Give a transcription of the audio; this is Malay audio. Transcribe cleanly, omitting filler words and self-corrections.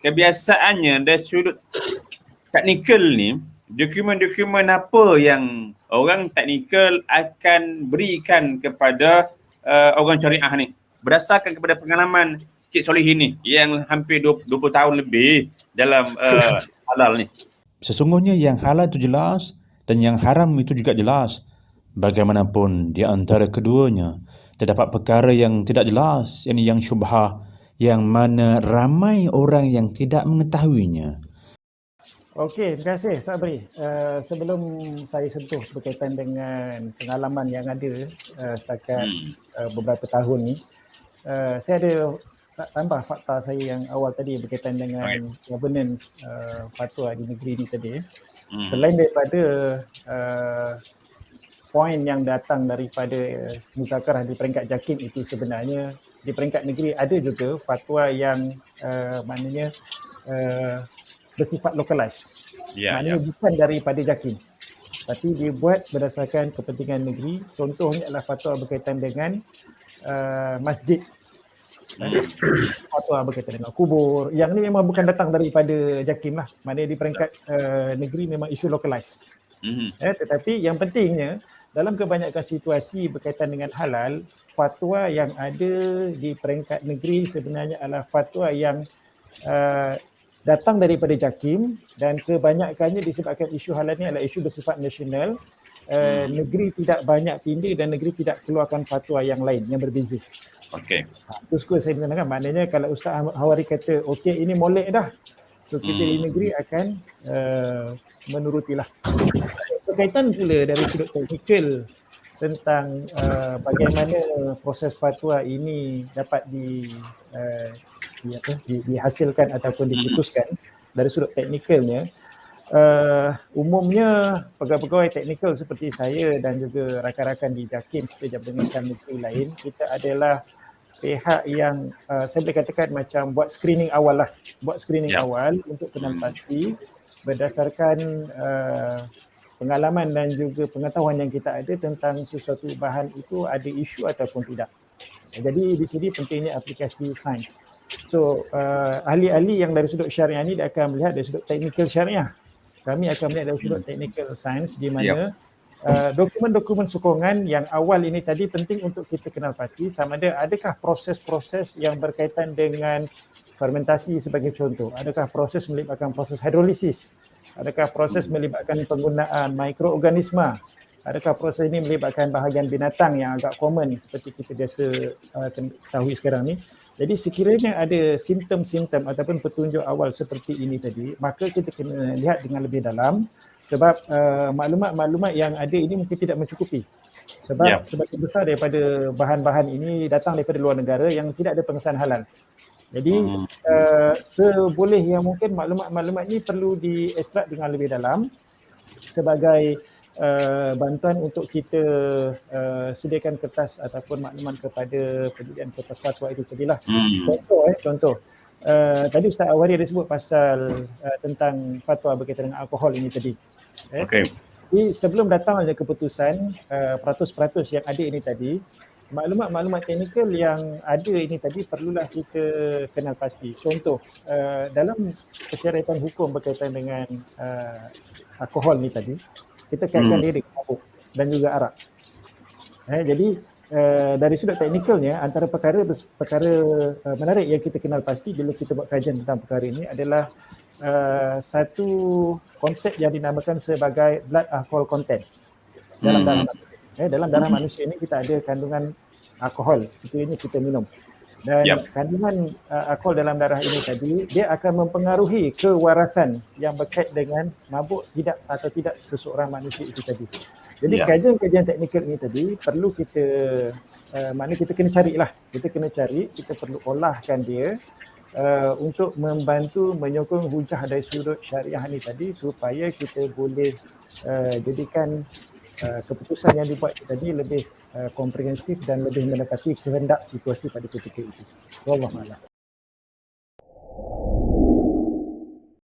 kebiasaannya dari sudut teknikal ni, dokumen-dokumen apa yang orang teknikal akan berikan kepada orang syariah ni berdasarkan kepada pengalaman Cik Solihin ni yang hampir 20 tahun lebih dalam halal ni. Sesungguhnya yang halal itu jelas dan yang haram itu juga jelas. Bagaimanapun di antara keduanya terdapat perkara yang tidak jelas, yang syubhah, yang mana ramai orang yang tidak mengetahuinya. Okey, terima kasih Sabri. Sebelum saya sentuh berkaitan dengan pengalaman yang ada setakat beberapa tahun ni, saya ada tambah fakta saya yang awal tadi berkaitan dengan governance fatwa di negeri ni tadi. Selain daripada poin yang datang daripada muzakarah di peringkat JAKIM itu, sebenarnya di peringkat negeri ada juga fatwa yang maknanya bersifat localized. Maknanya bukan daripada JAKIM, tapi dibuat berdasarkan kepentingan negeri. Contohnya adalah fatwa berkaitan dengan masjid, fatwa berkaitan dengan kubur. Yang ni memang bukan datang daripada JAKIM lah. Maknanya di peringkat negeri memang isu localized. Tetapi yang pentingnya dalam kebanyakan situasi berkaitan dengan halal, fatwa yang ada di peringkat negeri sebenarnya adalah fatwa yang datang daripada JAKIM, dan kebanyakannya disebabkan isu halal ni adalah isu bersifat nasional. Negeri tidak banyak pindah dan negeri tidak keluarkan fatwa yang lain yang berbeza. Okey. Itu suka saya menerangkan. Maknanya kalau Ustaz Hawari kata okey ini molek dah, so kita di negeri akan menurutilah. Berkaitan pula dari sudut teknikal tentang bagaimana proses fatwa ini dapat dihasilkan ataupun diputuskan dari sudut teknikalnya. Umumnya pegawai-pegawai teknikal seperti saya dan juga rakan-rakan di JAKIM serta jabatan negeri lain, kita adalah pihak yang saya boleh katakan macam buat screening awal lah. Buat screening awal untuk kenal pasti berdasarkan pengalaman dan juga pengetahuan yang kita ada tentang sesuatu bahan itu ada isu ataupun tidak. Jadi di sini pentingnya aplikasi sains. So ahli-ahli yang dari sudut syariah ni dia akan melihat dari sudut teknikal syariah. Kami akan melihat dari sudut technical science, di mana dokumen-dokumen sokongan yang awal ini tadi penting untuk kita kenal pasti sama ada adakah proses-proses yang berkaitan dengan fermentasi sebagai contoh, adakah proses melibatkan proses hidrolisis, adakah proses melibatkan penggunaan mikroorganisma, adakah proses ini melibatkan bahagian binatang yang agak common seperti kita biasa ketahui sekarang ni. Jadi sekiranya ada simptom-simptom ataupun petunjuk awal seperti ini tadi, maka kita kena lihat dengan lebih dalam sebab maklumat-maklumat yang ada ini mungkin tidak mencukupi. Sebab sebagian besar daripada bahan-bahan ini datang daripada luar negara yang tidak ada pengesahan halal. Jadi seboleh yang mungkin maklumat-maklumat ini perlu diekstrak dengan lebih dalam sebagai bantuan untuk kita sediakan kertas ataupun makluman kepada penyediaan kertas fatwa itu tadilah. Contoh, tadi Ustaz Awari ada sebut pasal tentang fatwa berkaitan dengan alkohol ini tadi. Jadi sebelum datangnya keputusan peratus-peratus yang ada ini tadi, maklumat-maklumat teknikal yang ada ini tadi perlulah kita kenal pasti. Contoh, dalam persyaratan hukum berkaitan dengan alkohol ni tadi, kita kaitkan dia dengan mabuk dan juga arak. Jadi dari sudut teknikalnya, antara perkara menarik yang kita kenal pasti bila kita buat kajian tentang perkara ini adalah satu konsep yang dinamakan sebagai blood alcohol content dalam darah manusia. Dalam darah manusia ini kita ada kandungan alkohol sekiranya kita minum. Dan kandungan alkohol dalam darah ini tadi, dia akan mempengaruhi kewarasan yang berkait dengan mabuk tidak atau tidak seseorang manusia itu tadi. Jadi kajian-kajian teknikal ini tadi perlu kita, maknanya kita kena carilah. Kita perlu olahkan dia untuk membantu menyokong hujah dari sudut syariah ini tadi supaya kita boleh jadikan keputusan yang dibuat tadi lebih komprehensif dan lebih mendekati kehendak situasi pada ketika itu. Wallahualam.